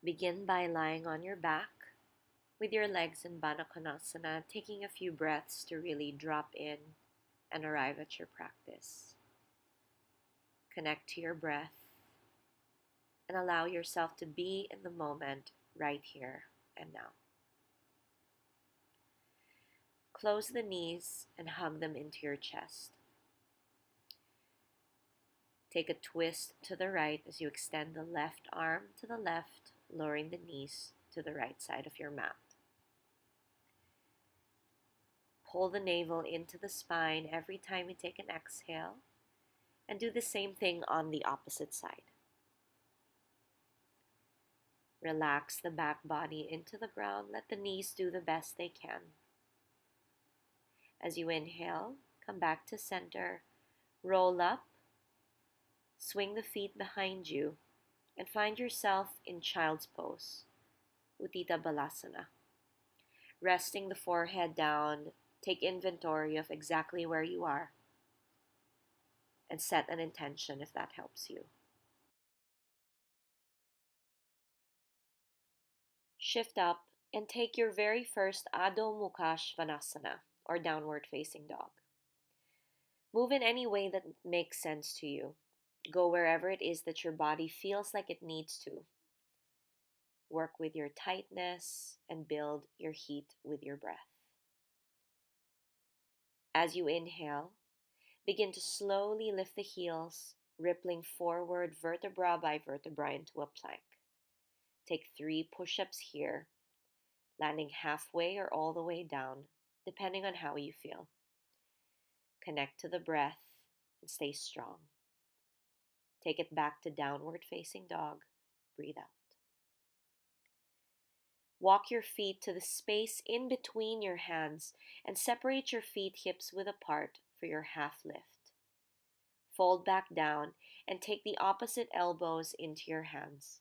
Begin by lying on your back with your legs in Baddha Konasana, taking a few breaths to really drop in and arrive at your practice. Connect to your breath and allow yourself to be in the moment right here and now. Close the knees and hug them into your chest. Take a twist to the right as you extend the left arm to the left, lowering the knees to the right side of your mat. Pull the navel into the spine every time you take an exhale, and do the same thing on the opposite side. Relax the back body into the ground. Let the knees do the best they can. As you inhale, come back to center, roll up, swing the feet behind you, and find yourself in child's pose, Utthita Balasana. Resting the forehead down, take inventory of exactly where you are and set an intention if that helps you. Shift up and take your very first Adho Mukha Svanasana, or downward facing dog. Move in any way that makes sense to you. Go wherever it is that your body feels like it needs to. Work with your tightness and build your heat with your breath. As you inhale, begin to slowly lift the heels, rippling forward vertebra by vertebra into a plank. Take 3 push-ups here, landing halfway or all the way down, depending on how you feel. Connect to the breath and stay strong. Take it back to downward facing dog. Breathe out. Walk your feet to the space in between your hands and separate your feet hips width apart for your half lift. Fold back down and take the opposite elbows into your hands.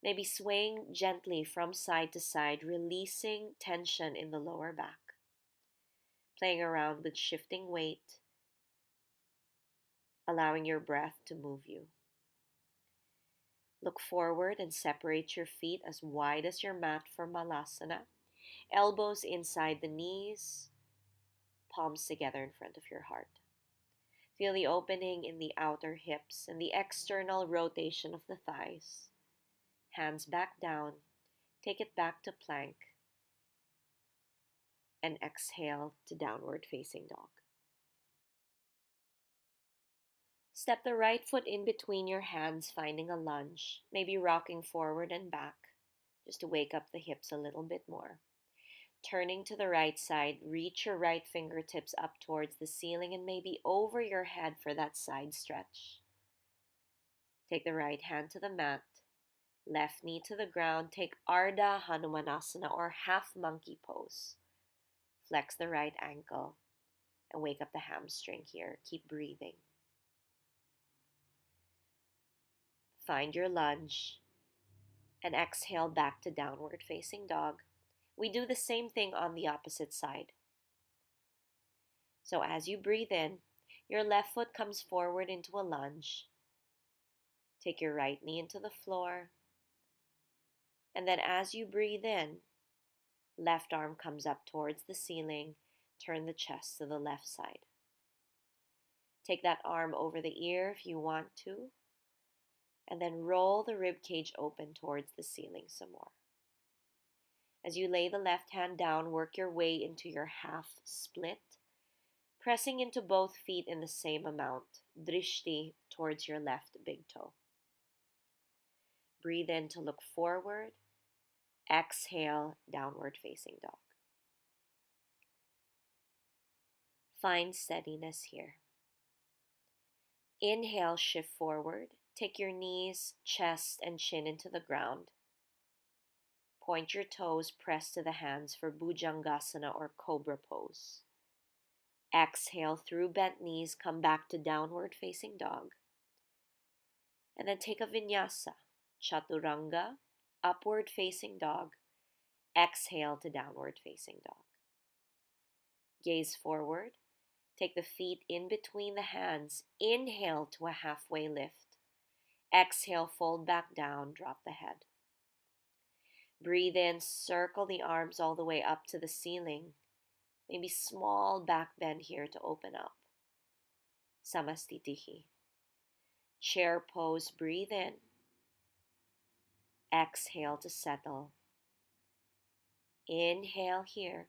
Maybe swaying gently from side to side, releasing tension in the lower back. Playing around with shifting weight, allowing your breath to move you. Look forward and separate your feet as wide as your mat for Malasana. Elbows inside the knees, palms together in front of your heart. Feel the opening in the outer hips and the external rotation of the thighs. Hands back down, take it back to plank, and exhale to downward facing dog. Step the right foot in between your hands, finding a lunge, maybe rocking forward and back, just to wake up the hips a little bit more. Turning to the right side, reach your right fingertips up towards the ceiling and maybe over your head for that side stretch. Take the right hand to the mat, left knee to the ground. Take Ardha Hanumanasana, or half monkey pose. Flex the right ankle and wake up the hamstring here. Keep breathing. Find your lunge and exhale back to downward facing dog. We do the same thing on the opposite side. So as you breathe in, your left foot comes forward into a lunge. Take your right knee into the floor. And then as you breathe in, left arm comes up towards the ceiling. Turn the chest to the left side. Take that arm over the ear if you want to. And then roll the rib cage open towards the ceiling some more. As you lay the left hand down, work your way into your half split, pressing into both feet in the same amount, drishti towards your left big toe. Breathe in to look forward, exhale, downward facing dog. Find steadiness here. Inhale, shift forward. Take your knees, chest, and chin into the ground. Point your toes, press to the hands for Bhujangasana, or cobra pose. Exhale through bent knees, come back to downward facing dog. And then take a vinyasa, chaturanga, upward facing dog. Exhale to downward facing dog. Gaze forward. Take the feet in between the hands. Inhale to a halfway lift. Exhale, fold back down, drop the head. Breathe in, circle the arms all the way up to the ceiling. Maybe small back bend here to open up. Samastitihi. Chair pose, breathe in. Exhale to settle. Inhale here.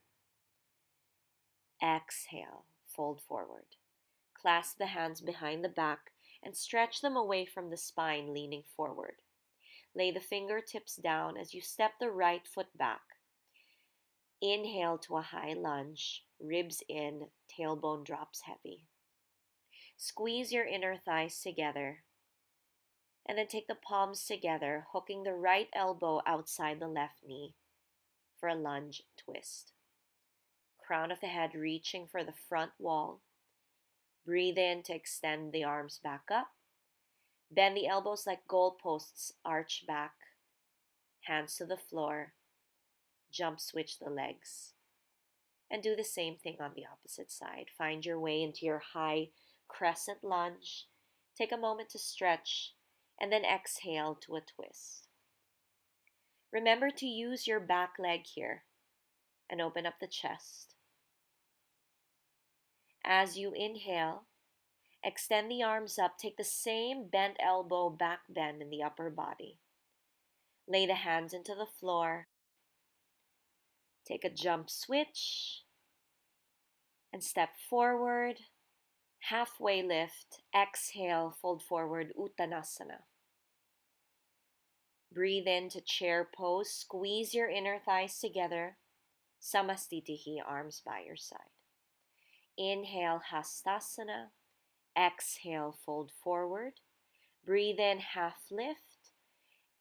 Exhale, fold forward. Clasp the hands behind the back and stretch them away from the spine, leaning forward. Lay the fingertips down as you step the right foot back. Inhale to a high lunge, ribs in, tailbone drops heavy. Squeeze your inner thighs together, and then take the palms together, hooking the right elbow outside the left knee for a lunge twist. Crown of the head reaching for the front wall. Breathe in to extend the arms back up. Bend the elbows like goalposts, arch back. Hands to the floor. Jump switch the legs. And do the same thing on the opposite side. Find your way into your high crescent lunge. Take a moment to stretch, and then exhale to a twist. Remember to use your back leg here and open up the chest. As you inhale, extend the arms up. Take the same bent elbow back bend in the upper body. Lay the hands into the floor. Take a jump switch and step forward. Halfway lift. Exhale, fold forward, Uttanasana. Breathe into chair pose. Squeeze your inner thighs together. Samastitihi, arms by your side. Inhale, Hastasana. Exhale, fold forward. Breathe in, half lift.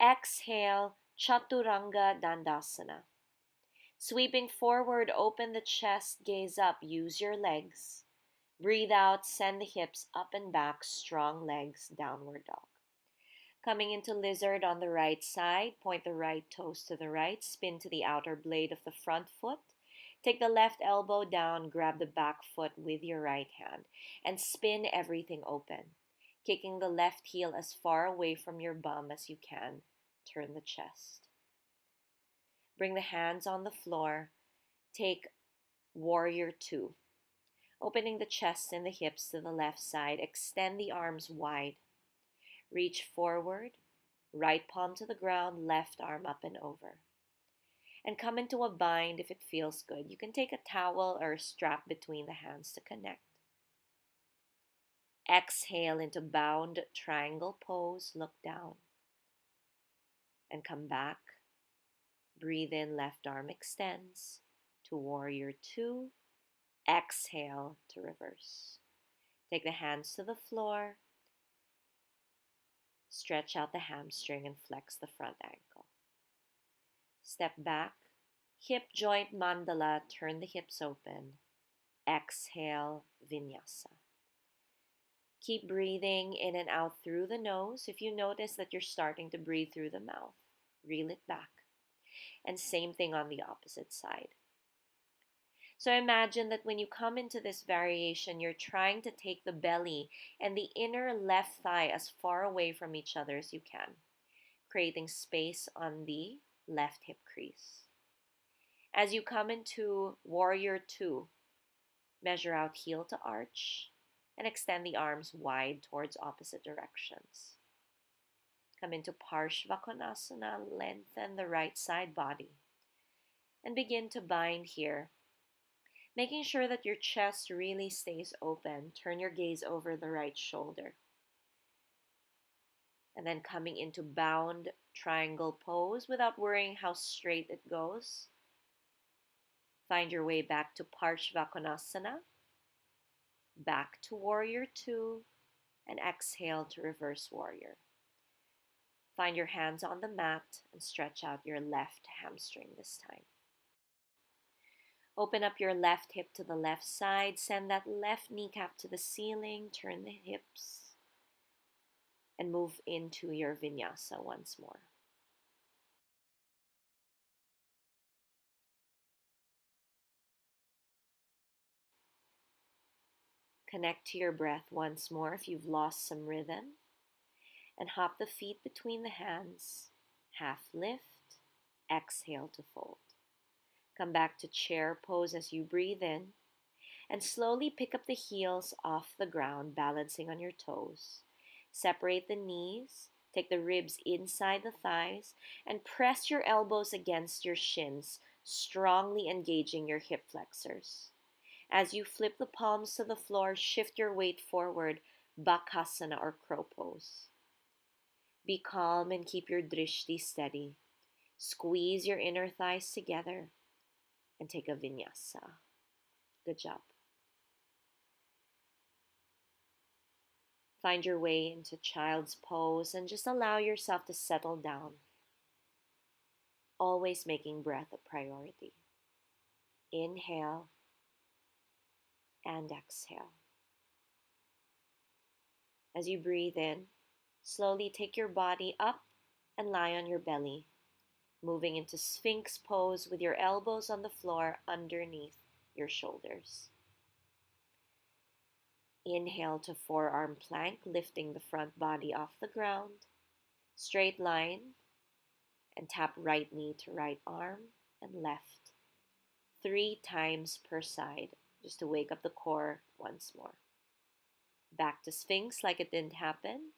Exhale, Chaturanga Dandasana. Sweeping forward, open the chest, gaze up, use your legs. Breathe out, send the hips up and back, strong legs, downward dog. Coming into lizard on the right side, point the right toes to the right, spin to the outer blade of the front foot. Take the left elbow down, grab the back foot with your right hand, and spin everything open. Kicking the left heel as far away from your bum as you can, turn the chest. Bring the hands on the floor. Take warrior two. Opening the chest and the hips to the left side, extend the arms wide. Reach forward, right palm to the ground, left arm up and over. And come into a bind if it feels good. You can take a towel or a strap between the hands to connect. Exhale into bound triangle pose, look down. And come back. Breathe in, left arm extends to warrior two. Exhale to reverse. Take the hands to the floor. Stretch out the hamstring and flex the front ankle. Step back. Hip joint mandala. Turn the hips open. Exhale, vinyasa. Keep breathing in and out through the nose. If you notice that you're starting to breathe through the mouth, reel it back. And same thing on the opposite side. So imagine that when you come into this variation, you're trying to take the belly and the inner left thigh as far away from each other as you can, creating space on the left hip crease. As you come into warrior two, measure out heel to arch and extend the arms wide towards opposite directions. Come into Parshvakonasana, lengthen the right side body, and begin to bind here, making sure that your chest really stays open. Turn your gaze over the right shoulder. And then coming into bound triangle pose without worrying how straight it goes. Find your way back to Parshvakonasana, back to warrior two, and exhale to reverse warrior. Find your hands on the mat and stretch out your left hamstring this time. Open up your left hip to the left side. Send that left kneecap to the ceiling. Turn the hips. And move into your vinyasa once more. Connect to your breath once more if you've lost some rhythm. And hop the feet between the hands. Half lift. exhale to fold. Come back to chair pose as you breathe in, and slowly pick up the heels off the ground, balancing on your toes. Separate the knees, take the ribs inside the thighs, and press your elbows against your shins, strongly engaging your hip flexors. As you flip the palms to the floor, shift your weight forward, Bakasana or crow pose. Be calm and keep your drishti steady. Squeeze your inner thighs together and take a vinyasa. Good job. Find your way into child's pose and just allow yourself to settle down, always making breath a priority. Inhale and exhale. As you breathe in, slowly take your body up and lie on your belly, moving into Sphinx pose with your elbows on the floor underneath your shoulders. Inhale to forearm plank, lifting the front body off the ground. Straight line, and tap right knee to right arm and left 3 times per side, just to wake up the core once more. Back to Sphinx like it didn't happen.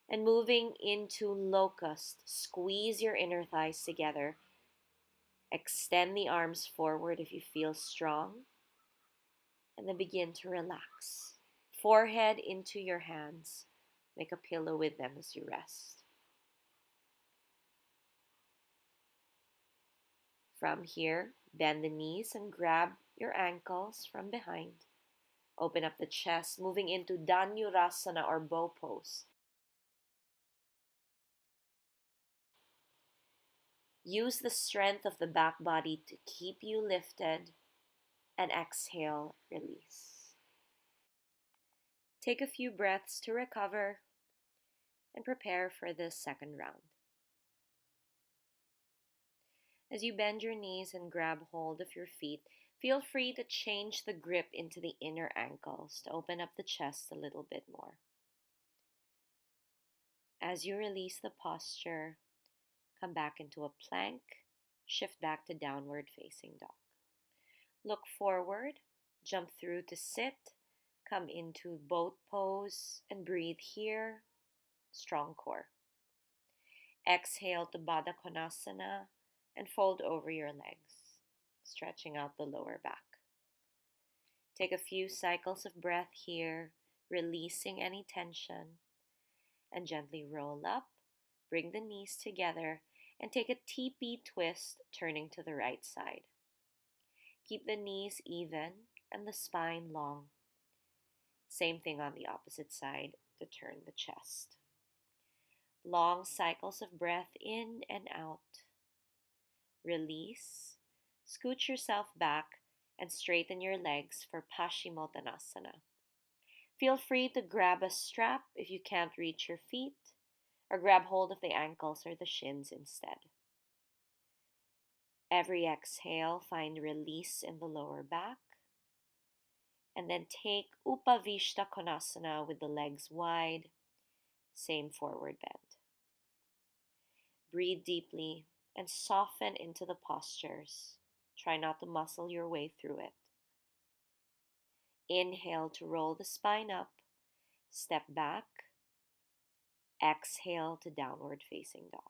And moving into locust, squeeze your inner thighs together. Extend the arms forward if you feel strong. And then begin to relax. Forehead into your hands. Make a pillow with them as you rest. From here, bend the knees and grab your ankles from behind. Open up the chest, moving into Dhanurasana or bow pose. Use the strength of the back body to keep you lifted, and exhale, release. Take a few breaths to recover and prepare for the second round. As you bend your knees and grab hold of your feet, feel free to change the grip into the inner ankles to open up the chest a little bit more. As you release the posture, come back into a plank, shift back to downward facing dog. Look forward, jump through to sit, come into boat pose and breathe here, strong core. Exhale to Baddha Konasana and fold over your legs, stretching out the lower back. Take a few cycles of breath here, releasing any tension, and gently roll up, bring the knees together, and take a teepee twist, turning to the right side. Keep the knees even and the spine long. Same thing on the opposite side to turn the chest. Long cycles of breath in and out. Release, scoot yourself back, and straighten your legs for Paschimottanasana. Feel free to grab a strap if you can't reach your feet, or grab hold of the ankles or the shins instead. Every exhale, find release in the lower back, and then take Upavishta Konasana with the legs wide, same forward bend. Breathe deeply and soften into the postures. Try not to muscle your way through it. Inhale to roll the spine up, step back, exhale to downward facing dog.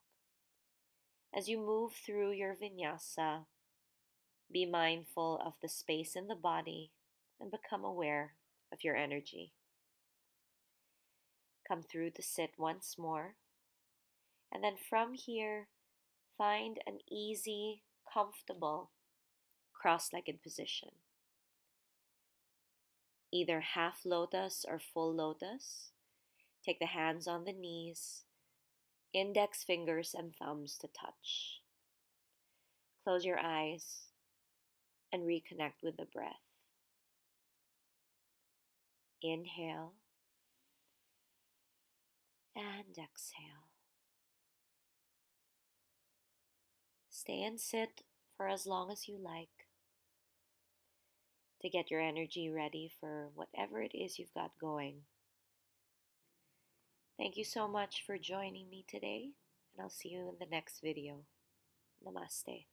As you move through your vinyasa, be mindful of the space in the body and become aware of your energy. Come through to sit once more, and then from here, find an easy, comfortable, cross-legged position. Either half lotus or full lotus. Take the hands on the knees, index fingers and thumbs to touch. Close your eyes and reconnect with the breath. Inhale and exhale. Stay and sit for as long as you like to get your energy ready for whatever it is you've got going. Thank you so much for joining me today, and I'll see you in the next video. Namaste.